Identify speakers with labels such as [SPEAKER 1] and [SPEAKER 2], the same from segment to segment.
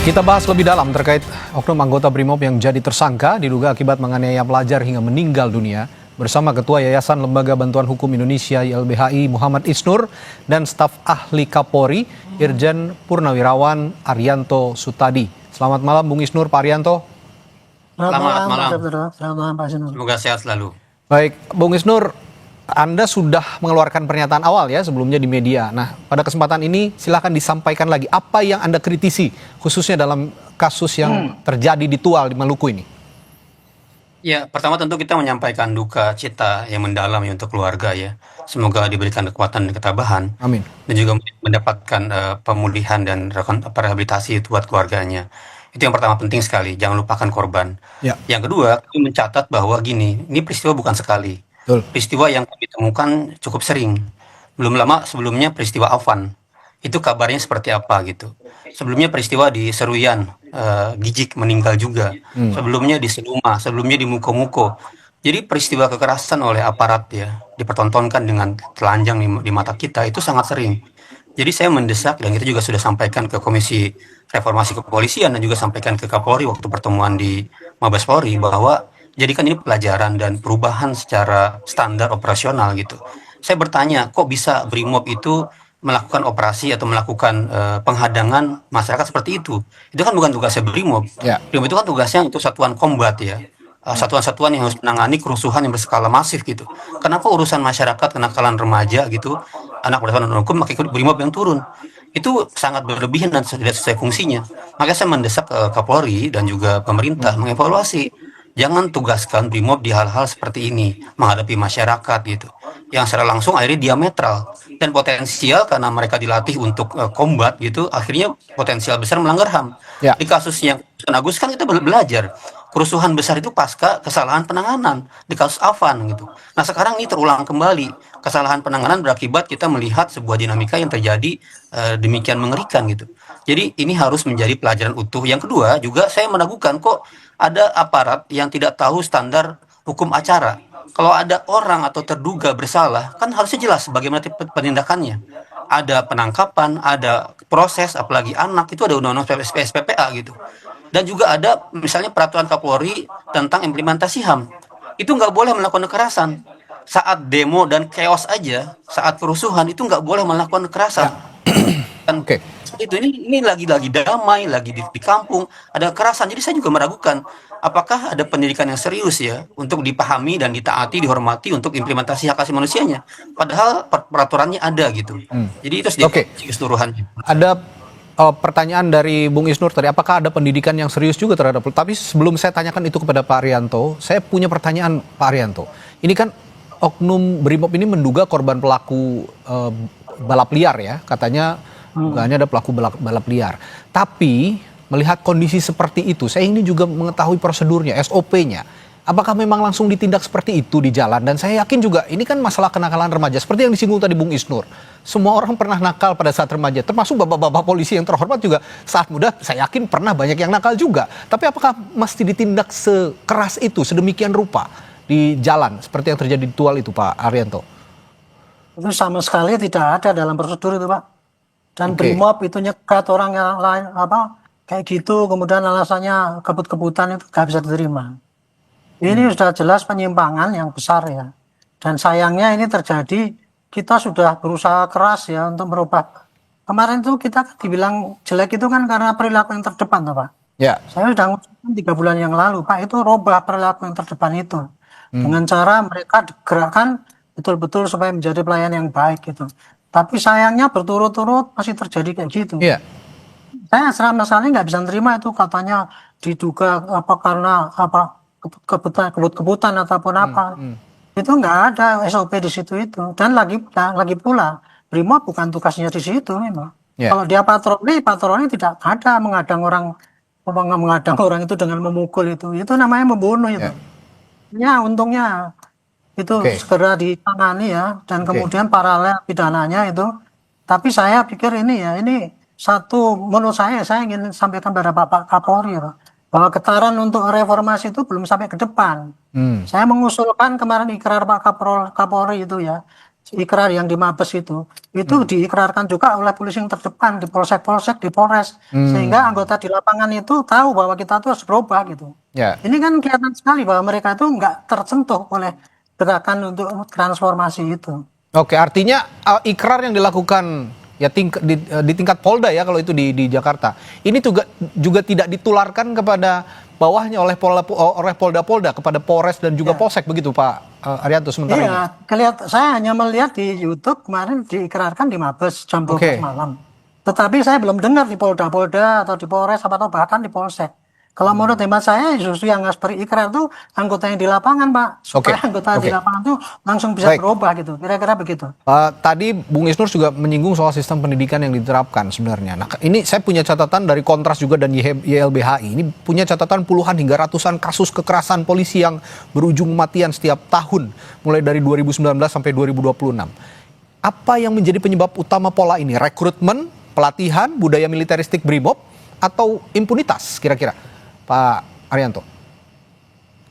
[SPEAKER 1] Kita bahas lebih dalam terkait oknum anggota BRIMOB yang jadi tersangka diduga akibat menganiaya pelajar hingga meninggal dunia bersama Ketua Yayasan Lembaga Bantuan Hukum Indonesia YLBHI Muhammad Isnur dan staf ahli Kapolri Irjen Purnawirawan Arianto Sutadi. Selamat malam Bung Isnur, Pak Arianto.
[SPEAKER 2] Selamat malam.
[SPEAKER 3] Selamat malam Pak Isnur.
[SPEAKER 2] Semoga sehat selalu.
[SPEAKER 1] Baik, Bung Isnur, Anda sudah mengeluarkan pernyataan awal ya sebelumnya di media. Nah, pada kesempatan ini silakan disampaikan lagi apa yang Anda kritisi khususnya dalam kasus yang terjadi di Tual di Maluku ini.
[SPEAKER 2] Ya, pertama tentu kita menyampaikan duka cita yang mendalam ya untuk keluarga ya. Semoga diberikan kekuatan dan ketabahan.
[SPEAKER 1] Amin.
[SPEAKER 2] Dan juga mendapatkan pemulihan dan rehabilitasi buat keluarganya. Itu yang pertama penting sekali, jangan lupakan korban.
[SPEAKER 1] Ya.
[SPEAKER 2] Yang kedua, kami mencatat bahwa gini, ini peristiwa bukan sekali.
[SPEAKER 1] Betul.
[SPEAKER 2] Peristiwa yang kami temukan cukup sering. Belum lama sebelumnya peristiwa Afan. Itu kabarnya seperti apa gitu. Sebelumnya peristiwa di Seruyan, Gijik meninggal juga. Sebelumnya di Seluma, sebelumnya di Muko-Muko. Jadi peristiwa kekerasan oleh aparat ya, dipertontonkan dengan telanjang di mata kita itu sangat sering. Jadi saya mendesak dan kita juga sudah sampaikan ke Komisi Reformasi Kepolisian dan juga sampaikan ke Kapolri waktu pertemuan di Mabes Polri bahwa jadikan ini pelajaran dan perubahan secara standar operasional gitu. Saya bertanya, kok bisa BRIMOB itu melakukan operasi atau melakukan penghadangan masyarakat seperti itu? Itu kan bukan tugasnya BRIMOB.
[SPEAKER 1] Ya.
[SPEAKER 2] BRIMOB itu kan tugasnya untuk satuan kombat ya. Satuan-satuan yang harus menangani kerusuhan yang berskala masif gitu. Kenapa urusan masyarakat, kenakalan remaja gitu, anak berdasarkan hukum pakai BRIMOB yang turun? Itu sangat berlebihan dan tidak sesuai fungsinya. Makanya saya mendesak Kapolri dan juga pemerintah mengevaluasi. Jangan tugaskan BRIMOB di hal-hal seperti ini, menghadapi masyarakat gitu. Yang secara langsung akhirnya diametral. Dan potensial karena mereka dilatih untuk combat gitu, akhirnya potensial besar melanggar HAM.
[SPEAKER 1] Ya.
[SPEAKER 2] Di kasus yang Agus kan kita belajar. Kerusuhan besar itu pasca kesalahan penanganan di kasus Afan gitu. Nah sekarang ini terulang kembali. Kesalahan penanganan berakibat kita melihat sebuah dinamika yang terjadi demikian mengerikan gitu. Jadi ini harus menjadi pelajaran utuh. Yang kedua juga saya meragukan kok ada aparat yang tidak tahu standar hukum acara. Kalau ada orang atau terduga bersalah, kan harusnya jelas bagaimana penindakannya. Ada penangkapan, ada proses, apalagi anak, itu ada undang-undang SPPA gitu. Dan juga ada misalnya peraturan Kapolri tentang implementasi HAM. Itu nggak boleh melakukan kekerasan. Saat demo dan chaos aja, saat kerusuhan, itu nggak boleh melakukan kekerasan. Kan
[SPEAKER 1] Oke.
[SPEAKER 2] itu ini lagi damai, lagi di kampung ada kekerasan. Jadi saya juga meragukan apakah ada pendidikan yang serius ya untuk dipahami dan ditaati, dihormati untuk implementasi hak asasi manusianya. Padahal peraturannya ada gitu. Jadi itu keseluruhannya.
[SPEAKER 1] Ada pertanyaan dari Bung Isnur tadi, apakah ada pendidikan yang serius juga terhadap, tapi sebelum saya tanyakan itu kepada Pak Arianto, saya punya pertanyaan Pak Arianto. Ini kan oknum BRIMOB ini menduga korban pelaku balap liar ya, katanya dugaannya ada pelaku balap liar. Tapi melihat kondisi seperti itu, saya ingin juga mengetahui prosedurnya, SOP-nya. Apakah memang langsung ditindak seperti itu di jalan? Dan saya yakin juga ini kan masalah kenakalan remaja. Seperti yang disinggung tadi Bung Isnur. Semua orang pernah nakal pada saat remaja. Termasuk bapak-bapak polisi yang terhormat juga saat muda saya yakin pernah banyak yang nakal juga. Tapi apakah mesti ditindak sekeras itu, sedemikian rupa di jalan? Seperti yang terjadi di Tual itu Pak Arianto.
[SPEAKER 3] Itu sama sekali tidak ada dalam prosedur itu Pak. Dan
[SPEAKER 1] Oke.
[SPEAKER 3] BRIMOB itu nyekat orang yang lain kayak gitu, kemudian alasannya kebut-kebutan itu gak bisa diterima. Ini sudah jelas penyimpangan yang besar ya. Dan sayangnya ini terjadi, kita sudah berusaha keras ya untuk merubah. Kemarin itu kita dibilang jelek itu kan karena perilaku yang terdepan toh, Pak.
[SPEAKER 1] Ya.
[SPEAKER 3] Saya sudah ngucapkan 3 bulan yang lalu, Pak, itu rubah perilaku yang terdepan itu. Dengan cara mereka digerakkan betul-betul supaya menjadi pelayan yang baik gitu. Tapi sayangnya berturut-turut masih terjadi kayak gitu.
[SPEAKER 1] Iya.
[SPEAKER 3] Saya sama sekali nggak bisa nerima itu katanya diduga karena kebut-kebutan ataupun apa. Itu nggak ada SOP di situ itu. Dan lagi pula BRIMOB bukan tugasnya di situ memang.
[SPEAKER 1] Yeah.
[SPEAKER 3] Kalau dia patroli tidak ada mengadang orang itu dengan memukul itu. Itu namanya membunuh itu. Ya untungnya itu segera ditangani ya, dan kemudian paralel pidananya itu. Tapi saya pikir ini satu, menurut saya ingin sampaikan pada Bapak Kapolri ya, bahwa getaran untuk reformasi itu belum sampai ke depan. Saya mengusulkan kemarin ikrar Pak Kapolri itu ya, ikrar yang di Mabes itu diikrarkan juga oleh polisi yang terdepan di polsek-polsek, di Polres, sehingga anggota di lapangan itu tahu bahwa kita tuh harus berubah gitu.
[SPEAKER 1] Ya.
[SPEAKER 3] Ini kan kelihatan sekali bahwa mereka itu nggak tersentuh oleh gerakan untuk transformasi itu.
[SPEAKER 1] Oke, artinya ikrar yang dilakukan ya di tingkat Polda ya kalau itu di Jakarta. Ini juga tidak ditularkan kepada bawahnya oleh Polda-Polda kepada Polres dan juga Polsek begitu Pak Arianto sementara ini.
[SPEAKER 3] Iya, saya hanya melihat di YouTube kemarin diikrarkan di Mabes jam 12 malam. Tetapi saya belum dengar di Polda atau di Polres atau bahkan di Polsek. Kalau menurut hemat saya justru yang harus berikrar itu anggota yang di lapangan, Pak. Supaya anggota di lapangan itu langsung bisa berubah gitu. Kira-kira begitu.
[SPEAKER 1] Tadi Bung Isnur juga menyinggung soal sistem pendidikan yang diterapkan sebenarnya. Nah, ini saya punya catatan dari Kontras juga dan YLBHI. Ini punya catatan puluhan hingga ratusan kasus kekerasan polisi yang berujung kematian setiap tahun. Mulai dari 2019 sampai 2026. Apa yang menjadi penyebab utama pola ini? Rekrutmen, pelatihan, budaya militeristik BRIMOB, atau impunitas kira-kira? Pak Arianto.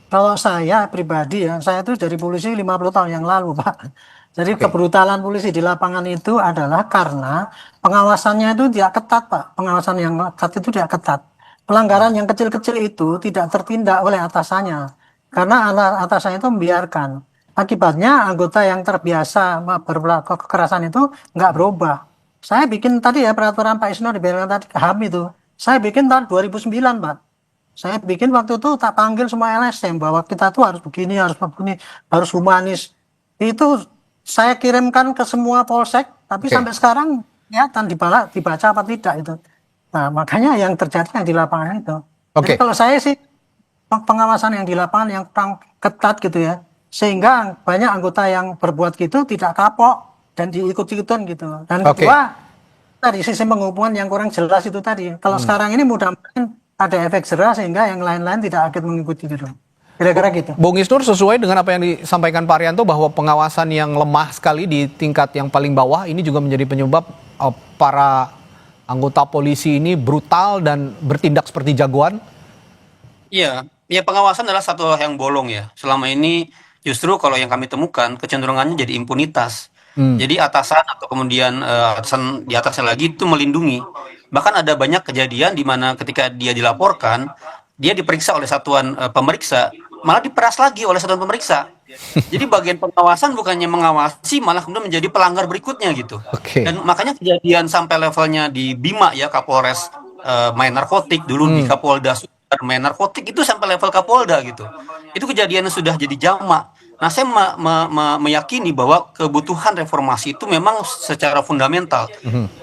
[SPEAKER 3] Kalau saya pribadi ya, saya itu dari polisi 50 tahun yang lalu, Pak. Jadi kebrutalan polisi di lapangan itu adalah karena pengawasannya itu tidak ketat, Pak. Pengawasan yang ketat itu tidak ketat. Pelanggaran yang kecil-kecil itu tidak tertindak oleh atasannya. Karena atasannya itu membiarkan. Akibatnya anggota yang terbiasa berperilaku kekerasan itu nggak berubah. Saya bikin tadi ya peraturan Pak Isnur dibilang tadi HAM itu. Saya bikin tahun 2009, Pak. Saya bikin waktu itu tak panggil semua LSM bahwa kita tuh harus begini, harus humanis. Itu saya kirimkan ke semua polsek, tapi sampai sekarang kelihatan dibaca apa tidak itu. Nah, makanya yang terjadi yang di lapangan itu. Jadi kalau saya sih pengawasan yang di lapangan yang kurang ketat gitu ya, sehingga banyak anggota yang berbuat gitu tidak kapok dan diikut-ikutan gitu. Dan kedua, tadi sistem penghubungan yang kurang jelas itu tadi. Kalau sekarang ini mudah-mudahan ada efek jerah sehingga yang lain-lain tidak akan mengikuti gitu. Kira-kira gitu.
[SPEAKER 1] Bung Isnur, sesuai dengan apa yang disampaikan Pak Arianto bahwa pengawasan yang lemah sekali di tingkat yang paling bawah ini juga menjadi penyebab para anggota polisi ini brutal dan bertindak seperti jagoan?
[SPEAKER 2] Iya, ya pengawasan adalah satu hal yang bolong ya. Selama ini justru kalau yang kami temukan kecenderungannya jadi impunitas. Jadi atasan atau kemudian atasan di atasnya lagi itu melindungi. Bahkan ada banyak kejadian di mana ketika dia dilaporkan, dia diperiksa oleh satuan pemeriksa, malah diperas lagi oleh satuan pemeriksa. Jadi bagian pengawasan bukannya mengawasi, malah kemudian menjadi pelanggar berikutnya gitu. Dan makanya kejadian sampai levelnya di Bima ya, Kapolres main narkotik, dulu di Kapolda main narkotik itu sampai level Kapolda gitu. Itu kejadian yang sudah jadi jamak. Nah, saya meyakini bahwa kebutuhan reformasi itu memang secara fundamental.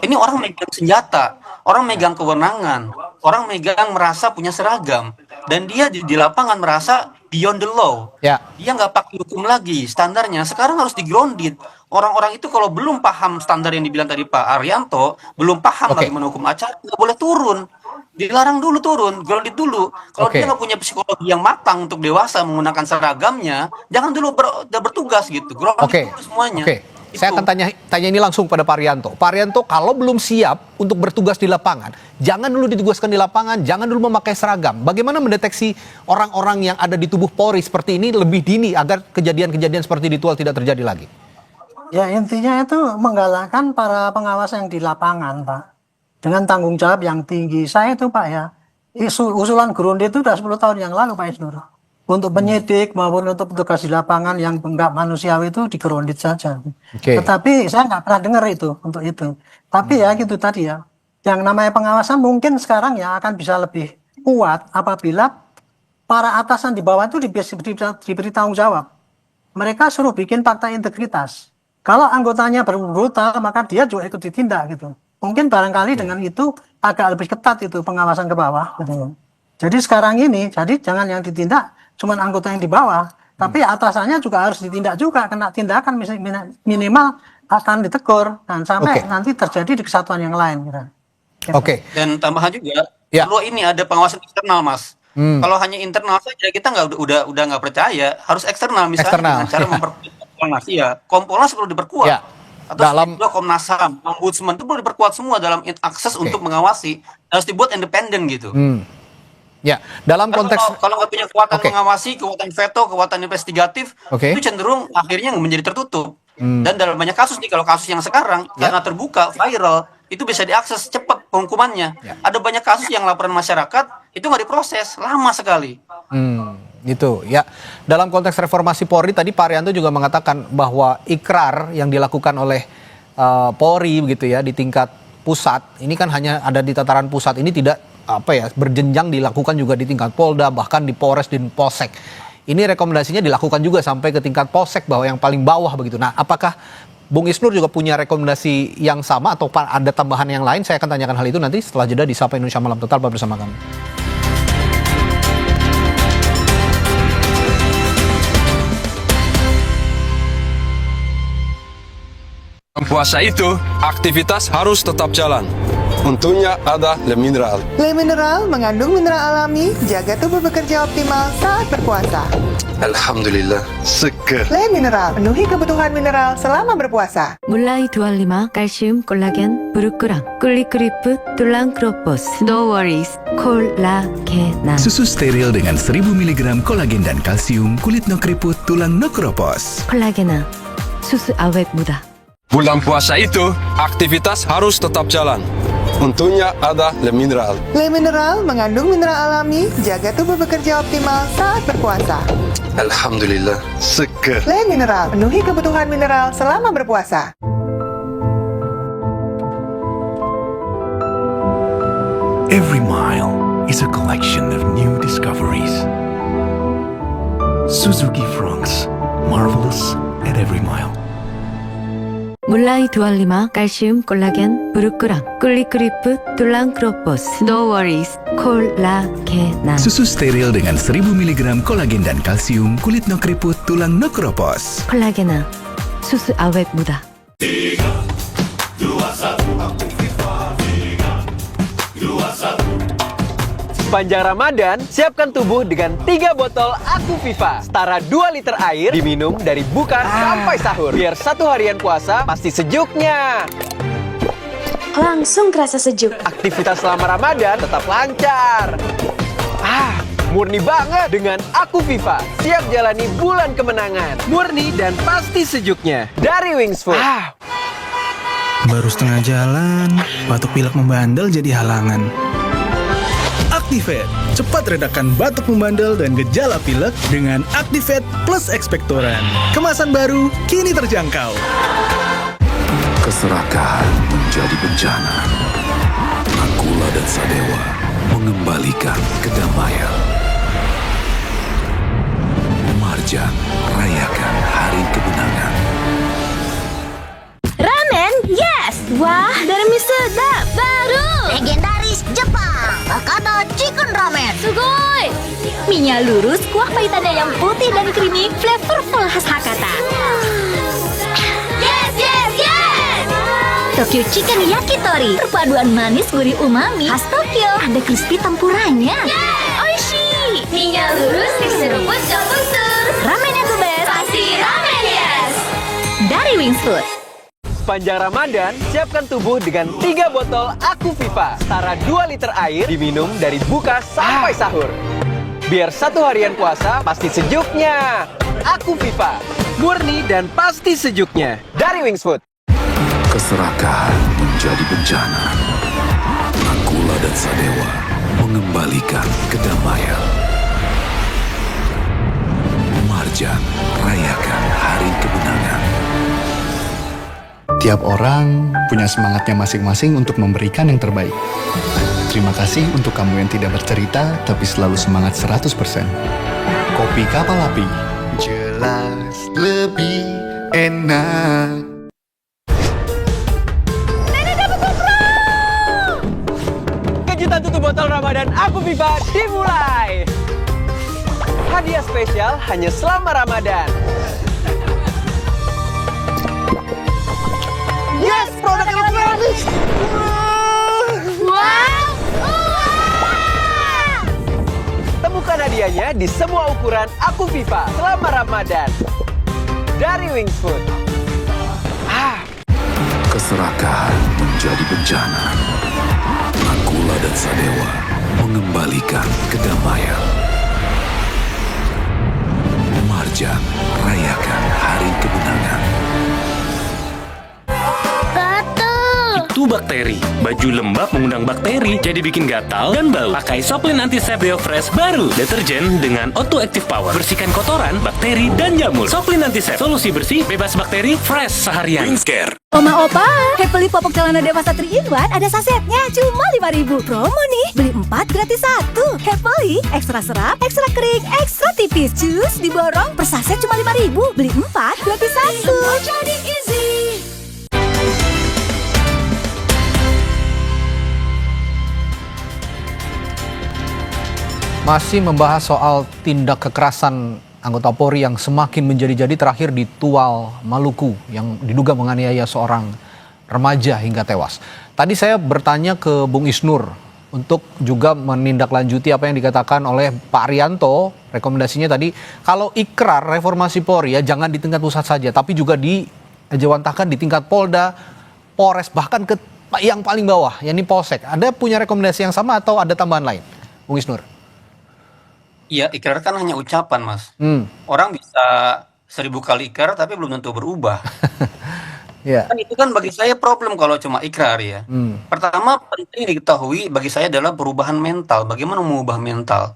[SPEAKER 2] Ini orang megang senjata, orang megang kewenangan, orang megang merasa punya seragam, dan dia di lapangan merasa beyond the law. Dia nggak pakai hukum lagi, standarnya sekarang harus digrounded. Orang-orang itu kalau belum paham standar yang dibilang tadi Pak Arianto, belum paham bagaimana hukum acara, nggak boleh turun. Dilarang dulu turun, grounded dulu. Kalau dia nggak punya psikologi yang matang untuk dewasa menggunakan seragamnya, jangan dulu bertugas gitu. Grounded dulu semuanya.
[SPEAKER 1] Saya akan tanya ini langsung pada Pak Arianto. Pak Arianto, kalau belum siap untuk bertugas di lapangan, jangan dulu ditugaskan di lapangan, jangan dulu memakai seragam. Bagaimana mendeteksi orang-orang yang ada di tubuh Polri seperti ini lebih dini agar kejadian-kejadian seperti itu tidak terjadi lagi?
[SPEAKER 3] Ya, intinya itu menggalakkan para pengawas yang di lapangan, Pak. Dengan tanggung jawab yang tinggi. Saya itu Pak ya, usulan grounded itu udah 10 tahun yang lalu Pak Isnur. Untuk penyidik maupun untuk petugas di lapangan yang enggak manusiawi itu di grounded saja. Tetapi saya nggak pernah dengar itu untuk itu. Tapi ya gitu tadi ya, yang namanya pengawasan mungkin sekarang ya akan bisa lebih kuat apabila para atasan di bawah itu diberi tanggung jawab. Mereka suruh bikin fakta integritas. Kalau anggotanya brutal maka dia juga ikut ditindak gitu. Mungkin barangkali dengan itu agak lebih ketat itu pengawasan ke bawah. Gitu. Jadi sekarang ini, jadi jangan yang ditindak cuma anggota yang di bawah, tapi atasannya juga harus ditindak juga, kena tindakan minimal akan ditegur dan sampai nanti terjadi di kesatuan yang lain. Gitu.
[SPEAKER 2] Dan tambahan juga, perlu ini ada pengawasan eksternal, Mas. Kalau hanya internal saja kita udah nggak percaya, harus eksternal misalnya dengan cara memperkuat Kompolnas. Kompolnas perlu diperkuat. Atau dalam Komnas HAM, Ombudsman itu perlu diperkuat semua dalam akses untuk mengawasi, harus dibuat independen gitu.
[SPEAKER 1] Dalam konteks
[SPEAKER 2] kalau nggak punya kekuatan mengawasi, kekuatan veto, kekuatan investigatif, itu cenderung akhirnya menjadi tertutup. Dan dalam banyak kasus nih, kalau kasus yang sekarang karena terbuka, viral, itu bisa diakses cepat hukumannya. Ada banyak kasus yang laporan masyarakat itu nggak diproses, lama sekali.
[SPEAKER 1] Gitu ya. Dalam konteks reformasi Polri tadi Pak Arianto juga mengatakan bahwa ikrar yang dilakukan oleh Polri begitu ya di tingkat pusat ini kan hanya ada di tataran pusat, ini tidak berjenjang dilakukan juga di tingkat Polda, bahkan di Polres dan Polsek. Ini rekomendasinya dilakukan juga sampai ke tingkat Polsek, bahwa yang paling bawah begitu. Nah, apakah Bung Isnur juga punya rekomendasi yang sama atau ada tambahan yang lain? Saya akan tanyakan hal itu nanti setelah jeda di Sapa Indonesia Malam. Tetap bersama kami.
[SPEAKER 4] Puasa itu, aktivitas harus tetap jalan. Untungnya ada Le Mineral.
[SPEAKER 5] Le Mineral mengandung mineral alami, jaga tubuh bekerja optimal saat berpuasa.
[SPEAKER 4] Alhamdulillah, seger.
[SPEAKER 5] Le Mineral, penuhi kebutuhan mineral selama berpuasa.
[SPEAKER 6] 몰라이 두알리마 칼슘 콜라겐 부르꾸랑 꿀리크리프 툴랑 크로포스 No worries 콜라겐
[SPEAKER 7] Susu steril dengan 1000 mg kolagen dan kalsium, kulit no keriput, tulang no keropos.
[SPEAKER 6] 콜라겐아 수수 아웹 무다.
[SPEAKER 4] Bulan puasa itu, aktivitas harus tetap jalan. Untungnya ada Le Mineral.
[SPEAKER 5] Le Mineral mengandung mineral alami, jaga tubuh bekerja optimal saat berpuasa.
[SPEAKER 4] Alhamdulillah, seger.
[SPEAKER 5] Le Mineral, penuhi kebutuhan mineral selama berpuasa.
[SPEAKER 7] Every mile is a collection of new discoveries. Suzuki Fronx, marvelous at every mile.
[SPEAKER 6] 몰라이 두알리마 칼슘 콜라겐 부르꾸랑 꿀리크리프 툴랑 크로포스 No worries 콜라겐
[SPEAKER 7] Susu steril dengan 1000 mg kolagen dan kalsium, kulit no keriput, tulang no keropos.
[SPEAKER 6] 콜라겐아 수수 아웹 무다.
[SPEAKER 8] Sepanjang Ramadan, siapkan tubuh dengan 3 botol Aku Viva. Setara 2 liter air diminum dari buka sampai sahur. Biar satu harian puasa pasti sejuknya.
[SPEAKER 9] Langsung kerasa sejuk.
[SPEAKER 8] Aktivitas selama Ramadan tetap lancar. Murni banget dengan Aku Viva. Siap jalani bulan kemenangan. Murni dan pasti sejuknya. Dari Wings Food.
[SPEAKER 10] Baru setengah jalan, batuk pilek membandel jadi halangan. Activate, cepat redakan batuk membandel dan gejala pilek dengan Activate Plus Expectorant. Kemasan baru, kini terjangkau.
[SPEAKER 7] Keserakahan menjadi bencana. Nakula dan Sadewa mengembalikan kedamaian. Marjan, rayakan hari kemenangan.
[SPEAKER 9] Ramen, yes! Wah, dari mie sedap baru. Legendaris Jepang, Hakata Chicken Ramen. Sugoi! Mie-nya lurus, kuah pahitannya yang putih dan creamy, flavorful khas Hakata. Yes, yes, yes! Tokyo Chicken Yakitori, perpaduan manis gurih umami khas Tokyo. Ada crispy tempuranya. Oishi! Mie-nya lurus, diseruput campur sur. Ramen yang the best, pasti ramen yes! Dari Wings Food.
[SPEAKER 8] Sepanjang Ramadan, siapkan tubuh dengan 3 botol Aku Viva. Setara 2 liter air diminum dari buka sampai sahur. Biar satu harian puasa pasti sejuknya. Aku Viva, murni dan pasti sejuknya. Dari Wings Food.
[SPEAKER 7] Keserakahan menjadi bencana. Nakula dan Sadewa mengembalikan kedamaian. Marjan, rayakan hari kemenangan.
[SPEAKER 11] Tiap orang punya semangatnya masing-masing untuk memberikan yang terbaik. Terima kasih untuk kamu yang tidak bercerita, tapi selalu semangat 100%. Kopi Kapal Api, jelas lebih enak.
[SPEAKER 8] Kejutan tutup botol Ramadan Aku Viva dimulai. Hadiah spesial hanya selama Ramadan. Yes, produknya gratis.
[SPEAKER 9] Wow!
[SPEAKER 8] Temukan hadiahnya di semua ukuran Aku Viva selama Ramadan. Dari Wings Food.
[SPEAKER 7] Keserakahan menjadi bencana. Nakula dan Sadewa mengembalikan kedamaian. Marjan, rayakan hari kemenangan.
[SPEAKER 12] batu bakteri. Baju lembab mengundang bakteri, jadi bikin gatal dan bau. Pakai Soplin Antisep Deo Fresh baru. Deterjen dengan Auto Active Power. Bersihkan kotoran, bakteri, dan jamur. Soplin Antisep, solusi bersih, bebas bakteri, fresh seharian.
[SPEAKER 7] Wingscare.
[SPEAKER 9] Oma Opa, Happily Popok Celana Dewasa 3-in-1 ada sasetnya cuma 5.000. Promo nih, beli 4 gratis 1. Happily, ekstra serap, ekstra kering, ekstra tipis. Cus, diborong per saset cuma 5.000. Beli 4 gratis 1. Jadi easy.
[SPEAKER 1] Masih membahas soal tindak kekerasan anggota Polri yang semakin menjadi-jadi, terakhir di Tual, Maluku, yang diduga menganiaya seorang remaja hingga tewas. Tadi saya bertanya ke Bung Isnur untuk juga menindaklanjuti apa yang dikatakan oleh Pak Arianto. Rekomendasinya tadi, kalau ikrar reformasi Polri ya jangan di tingkat pusat saja, tapi juga dijawantahkan di tingkat Polda, Polres, bahkan ke yang paling bawah, yakni Polsek. Ada punya rekomendasi yang sama atau ada tambahan lain, Bung Isnur?
[SPEAKER 2] Iya, ikrar kan hanya ucapan, Mas. Orang bisa 1000 kali ikrar tapi belum tentu berubah. Kan itu kan bagi saya problem kalau cuma ikrar ya. Pertama penting diketahui bagi saya adalah perubahan mental. Bagaimana mengubah mental?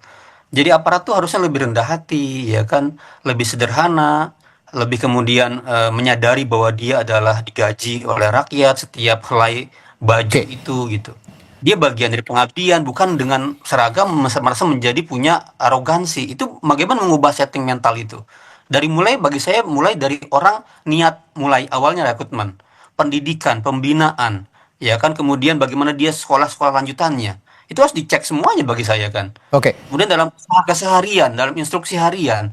[SPEAKER 2] Jadi aparat tuh harusnya lebih rendah hati, ya kan, lebih sederhana, lebih kemudian menyadari bahwa dia adalah digaji oleh rakyat setiap helai baju itu gitu. Dia bagian dari pengabdian, bukan dengan seragam merasa menjadi punya arogansi. Itu bagaimana mengubah setting mental itu? Bagi saya mulai dari orang niat mulai awalnya rekrutmen, pendidikan, pembinaan, ya kan, kemudian bagaimana dia sekolah-sekolah lanjutannya. Itu harus dicek semuanya bagi saya kan. Kemudian dalam keseharian, dalam instruksi harian,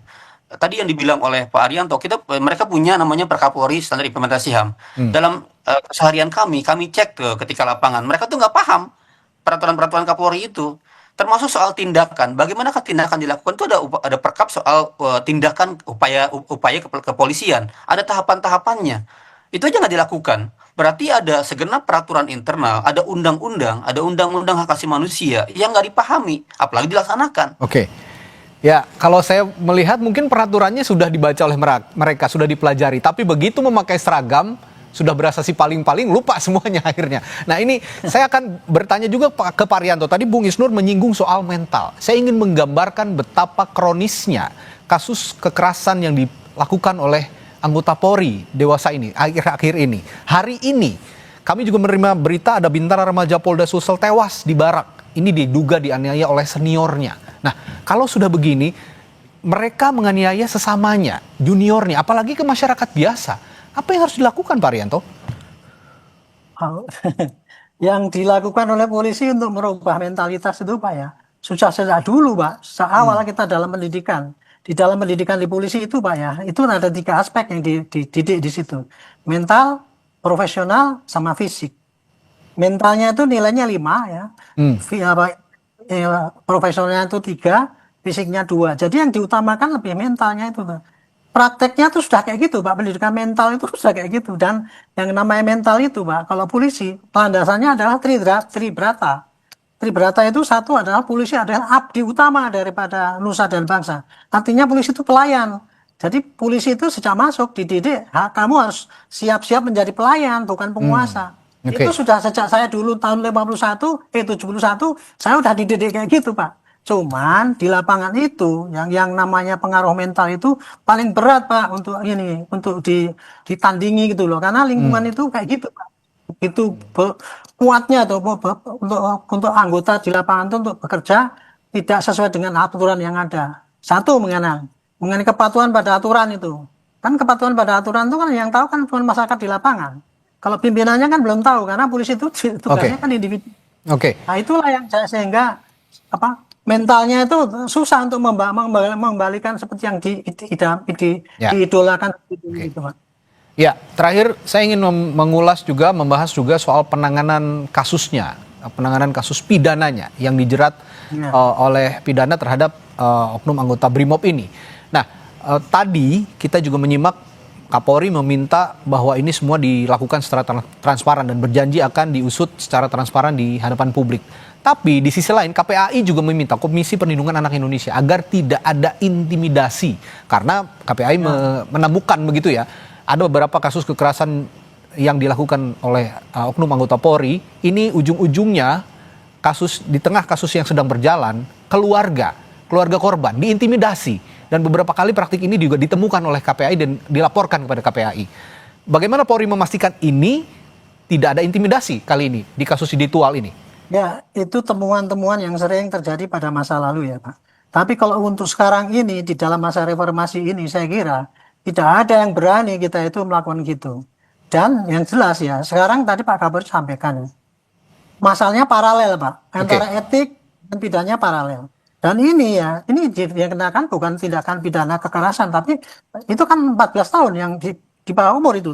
[SPEAKER 2] tadi yang dibilang oleh Pak Arianto, mereka punya namanya Perkapolri standar implementasi HAM. Dalam keseharian kami cek ketika lapangan, mereka tuh nggak paham peraturan-peraturan Kapolri itu, termasuk soal tindakan. Bagaimana tindakan dilakukan itu ada perkap soal tindakan upaya kepolisian, ada tahapan-tahapannya. Itu aja nggak dilakukan. Berarti ada segenap peraturan internal, ada undang-undang, ada undang-undang hak asasi manusia yang nggak dipahami, apalagi dilaksanakan.
[SPEAKER 1] Ya, kalau saya melihat mungkin peraturannya sudah dibaca oleh mereka, sudah dipelajari, tapi begitu memakai seragam, sudah berasa si paling-paling, lupa semuanya akhirnya. Nah ini saya akan bertanya juga ke Pak Arianto. Tadi Bung Isnur menyinggung soal mental. Saya ingin menggambarkan betapa kronisnya kasus kekerasan yang dilakukan oleh anggota Polri dewasa ini, akhir-akhir ini. Hari ini kami juga menerima berita ada bintara remaja Polda Sulsel tewas di barak. Ini diduga dianiaya oleh seniornya. Nah kalau sudah begini, mereka menganiaya sesamanya, juniornya, apalagi ke masyarakat biasa. Apa yang harus dilakukan Pak Arianto?
[SPEAKER 3] Yang dilakukan oleh polisi untuk merubah mentalitas itu Pak ya, sudah sejak dulu Pak, sejak awal kita dalam pendidikan. Di dalam pendidikan di polisi itu Pak ya, itu ada 3 aspek yang dididik di situ. Mental, profesional, sama fisik. Mentalnya itu nilainya 5 ya, profesionalnya itu 3, fisiknya 2. Jadi yang diutamakan lebih mentalnya itu Pak. Prakteknya tuh sudah kayak gitu Pak, pendidikan mental itu sudah kayak gitu. Dan yang namanya mental itu Pak, kalau polisi landasannya adalah tribrata. Tribrata itu satu adalah polisi adalah abdi utama daripada nusa dan bangsa. Artinya polisi itu pelayan. Jadi polisi itu sejak masuk dididik, kamu harus siap-siap menjadi pelayan, bukan penguasa. Itu sudah sejak saya dulu tahun 71, saya udah dididik kayak gitu Pak. Cuman di lapangan itu yang namanya pengaruh mental itu paling berat Pak untuk ditandingi gitu loh, karena lingkungan itu kayak gitu Pak. Itu kuatnya tuh untuk anggota di lapangan itu untuk bekerja tidak sesuai dengan aturan yang ada. Satu mengenai kepatuhan pada aturan itu. Kan kepatuhan pada aturan itu kan yang tahu kan cuma masyarakat di lapangan. Kalau pimpinannya kan belum tahu karena polisi itu tugasnya kan individu. Nah itulah yang sehingga mentalnya itu susah untuk membalikan seperti yang diidolakan gitu Pak.
[SPEAKER 1] Ya, terakhir saya ingin membahas juga soal penanganan kasusnya, penanganan kasus pidananya yang dijerat oleh pidana terhadap oknum anggota Brimob ini. Nah, tadi kita juga menyimak Kapolri meminta bahwa ini semua dilakukan secara transparan dan berjanji akan diusut secara transparan di hadapan publik. Tapi di sisi lain KPAI juga meminta Komisi Perlindungan Anak Indonesia agar tidak ada intimidasi. Karena KPAI menemukan begitu ya, ada beberapa kasus kekerasan yang dilakukan oleh oknum anggota Polri ini ujung-ujungnya di tengah kasus yang sedang berjalan, keluarga korban diintimidasi dan beberapa kali praktik ini juga ditemukan oleh KPAI dan dilaporkan kepada KPAI. Bagaimana Polri memastikan ini tidak ada intimidasi kali ini di kasus Siditual ini?
[SPEAKER 3] Ya, itu temuan-temuan yang sering terjadi pada masa lalu ya Pak. Tapi kalau untuk sekarang ini, di dalam masa reformasi ini, saya kira tidak ada yang berani kita itu melakukan gitu. Dan yang jelas ya, sekarang tadi Pak Kapolri sampaikan, masalahnya paralel Pak, antara etik dan pidananya paralel. Dan ini ya, ini yang kenakan bukan tindakan pidana kekerasan, tapi itu kan 14 tahun yang di bawah umur itu.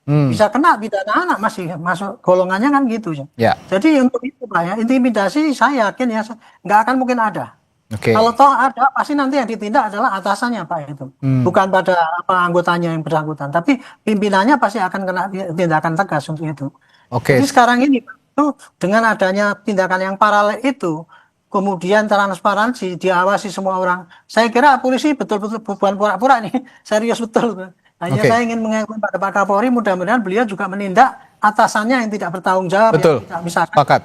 [SPEAKER 3] Bisa kena pidana anak, masih masuk golongannya kan gitu ya. Jadi untuk itu Pak ya, intimidasi saya yakin ya nggak akan mungkin ada. Kalau toh ada, pasti nanti yang ditindak adalah atasannya Pak itu, bukan pada anggotanya yang bersangkutan, tapi pimpinannya pasti akan kena tindakan tegas untuk itu. Jadi sekarang ini itu dengan adanya tindakan yang paralel itu, kemudian transparansi, diawasi semua orang, saya kira polisi betul-betul bukan pura-pura nih, serius betul. Hanya saya ingin mengingatkan pada Pak Kapolri, mudah-mudahan beliau juga menindak atasannya yang tidak bertanggung jawab, yang tidak misalkan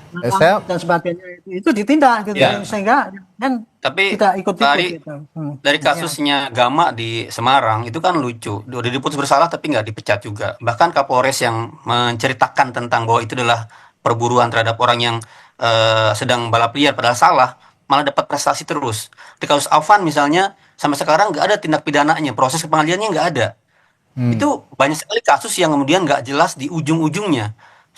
[SPEAKER 3] dan sebagainya itu ditindak gitu sehingga kan tidak ikut-ikut gitu.
[SPEAKER 2] Dari kasusnya Gama di Semarang itu kan lucu, udah diputus bersalah tapi nggak dipecat juga. Bahkan Kapolres yang menceritakan tentang bahwa itu adalah perburuan terhadap orang yang sedang balap liar padahal salah, malah dapat prestasi terus. Di kasus Afan misalnya sampai sekarang nggak ada tindak pidananya, proses pengadilannya nggak ada. Itu banyak sekali kasus yang kemudian nggak jelas di ujung-ujungnya.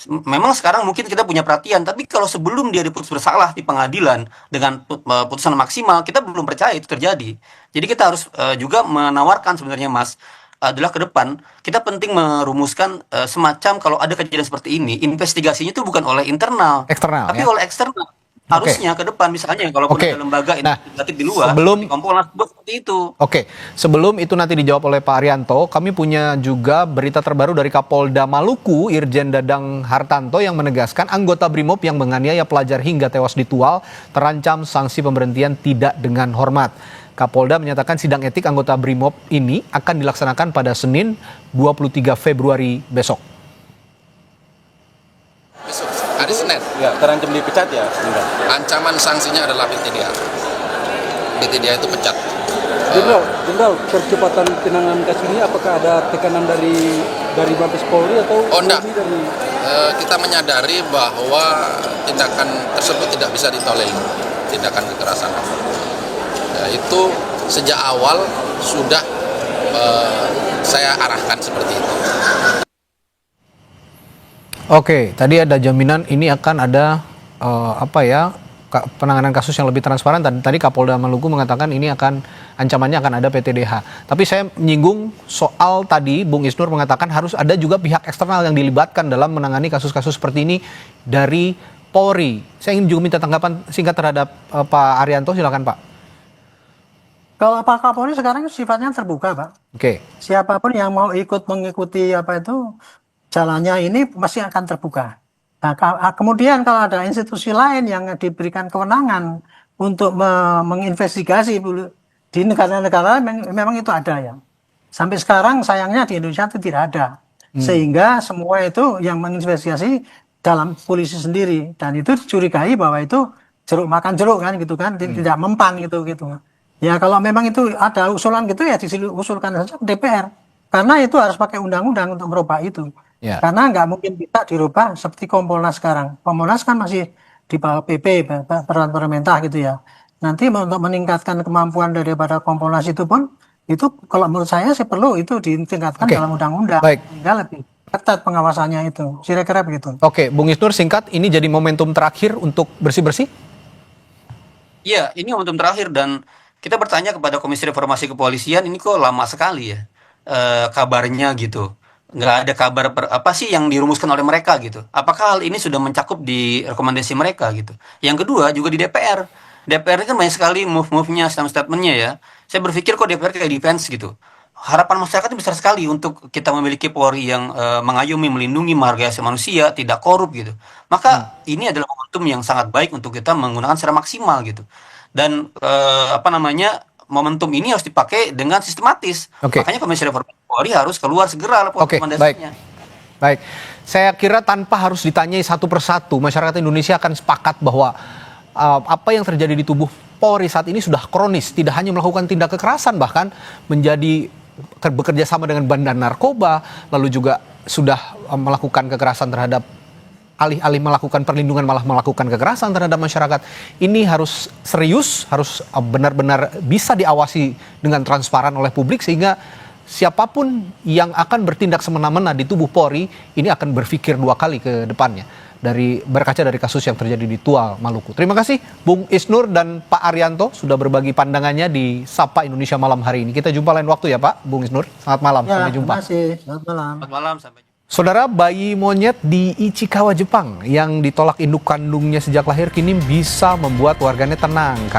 [SPEAKER 2] Memang sekarang mungkin kita punya perhatian, tapi kalau sebelum dia diputus bersalah di pengadilan dengan putusan maksimal, kita belum percaya itu terjadi. Jadi kita harus juga menawarkan sebenarnya Mas, adalah ke depan kita penting merumuskan semacam kalau ada kejadian seperti ini, investigasinya itu bukan oleh internal, tapi oleh eksternal. Harusnya ke depan misalnya kalau ada lembaga investigatif di luar, Kompolnas seperti itu.
[SPEAKER 1] Sebelum itu nanti dijawab oleh Pak Arianto, kami punya juga berita terbaru dari Kapolda Maluku, Irjen Dadang Hartanto yang menegaskan anggota BRIMOB yang menganiaya pelajar hingga tewas di Tual terancam sanksi pemberhentian tidak dengan hormat. Kapolda menyatakan sidang etik anggota BRIMOB ini akan dilaksanakan pada Senin 23 Februari besok.
[SPEAKER 13] Hari Senin.
[SPEAKER 14] Ya, terancam dipecat ya? Enggak.
[SPEAKER 13] Ancaman sanksinya adalah BTDA. BTDA itu pecat.
[SPEAKER 14] Jenderal, percepatan penanganan kasus ini apakah ada tekanan dari Mabes Polri atau
[SPEAKER 13] enggak? Kita menyadari bahwa tindakan tersebut tidak bisa ditolerir, tindakan kekerasan. Itu sejak awal sudah saya arahkan seperti itu.
[SPEAKER 1] Tadi ada jaminan ini akan ada penanganan kasus yang lebih transparan. Tadi Kapolda Maluku mengatakan ini ancamannya akan ada PTDH. Tapi saya menyinggung soal tadi Bung Isnur mengatakan harus ada juga pihak eksternal yang dilibatkan dalam menangani kasus-kasus seperti ini dari Polri. Saya ingin juga minta tanggapan singkat terhadap Pak Arianto, silakan Pak.
[SPEAKER 3] Kalau Pak Kapolri sekarang sifatnya terbuka Pak. Siapapun yang mau mengikuti jalannya ini pasti akan terbuka. Nah, kemudian kalau ada institusi lain yang diberikan kewenangan untuk menginvestigasi di negara-negara memang itu ada ya. Sampai sekarang sayangnya di Indonesia itu tidak ada. Sehingga semua itu yang menginvestigasi dalam polisi sendiri dan itu dicurigai bahwa itu jeruk makan jeruk kan gitu kan, tidak mempan gitu. Ya kalau memang itu ada usulan gitu ya diusulkan saja ke DPR. Karena itu harus pakai undang-undang untuk merubah itu. Karena nggak mungkin bisa dirubah seperti Kompolnas sekarang. Kompolnas kan masih di bawah PP, peraturan pemerintah gitu ya. Nanti untuk meningkatkan kemampuan daripada Kompolnas itu pun, itu kalau menurut saya sih perlu itu ditingkatkan dalam undang-undang. Sehingga lebih ketat pengawasannya itu. Kira-kira begitu.
[SPEAKER 1] Bung Isnur singkat, ini jadi momentum terakhir untuk bersih-bersih?
[SPEAKER 2] Iya, ini momentum terakhir dan kita bertanya kepada Komisi Reformasi Kepolisian, ini kok lama sekali ya kabarnya gitu. Nggak ada kabar apa sih yang dirumuskan oleh mereka gitu. Apakah hal ini sudah mencakup di rekomendasi mereka gitu. Yang kedua juga di DPR. DPR ini kan banyak sekali move-nya, statement-nya ya. Saya berpikir kok DPR kayak defense gitu. Harapan masyarakat itu besar sekali untuk kita memiliki Polri yang mengayomi, melindungi, menghargai asasi manusia, tidak korup gitu. Maka ini adalah momentum yang sangat baik untuk kita menggunakan secara maksimal gitu. Dan momentum ini harus dipakai dengan sistematis. Makanya Komisi Reformasi Polri harus keluar segera rekomendasinya.
[SPEAKER 1] Baik, saya kira tanpa harus ditanyai satu persatu, masyarakat Indonesia akan sepakat bahwa apa yang terjadi di tubuh Polri saat ini sudah kronis, tidak hanya melakukan tindak kekerasan, bahkan menjadi bekerja sama dengan bandar narkoba, lalu juga sudah melakukan kekerasan terhadap alih-alih melakukan perlindungan malah melakukan kekerasan terhadap masyarakat. Ini harus serius, harus benar-benar bisa diawasi dengan transparan oleh publik sehingga siapapun yang akan bertindak semena-mena di tubuh Polri ini akan berpikir dua kali ke depannya berkaca dari kasus yang terjadi di Tual, Maluku. Terima kasih Bung Isnur dan Pak Arianto sudah berbagi pandangannya di Sapa Indonesia Malam hari ini. Kita jumpa lain waktu ya Pak, Bung Isnur. Selamat malam, sampai jumpa.
[SPEAKER 3] Terima kasih, selamat malam.
[SPEAKER 2] Selamat malam, sampai jumpa.
[SPEAKER 1] Saudara, bayi monyet di Ichikawa, Jepang yang ditolak induk kandungnya sejak lahir kini bisa membuat warganet tenang karena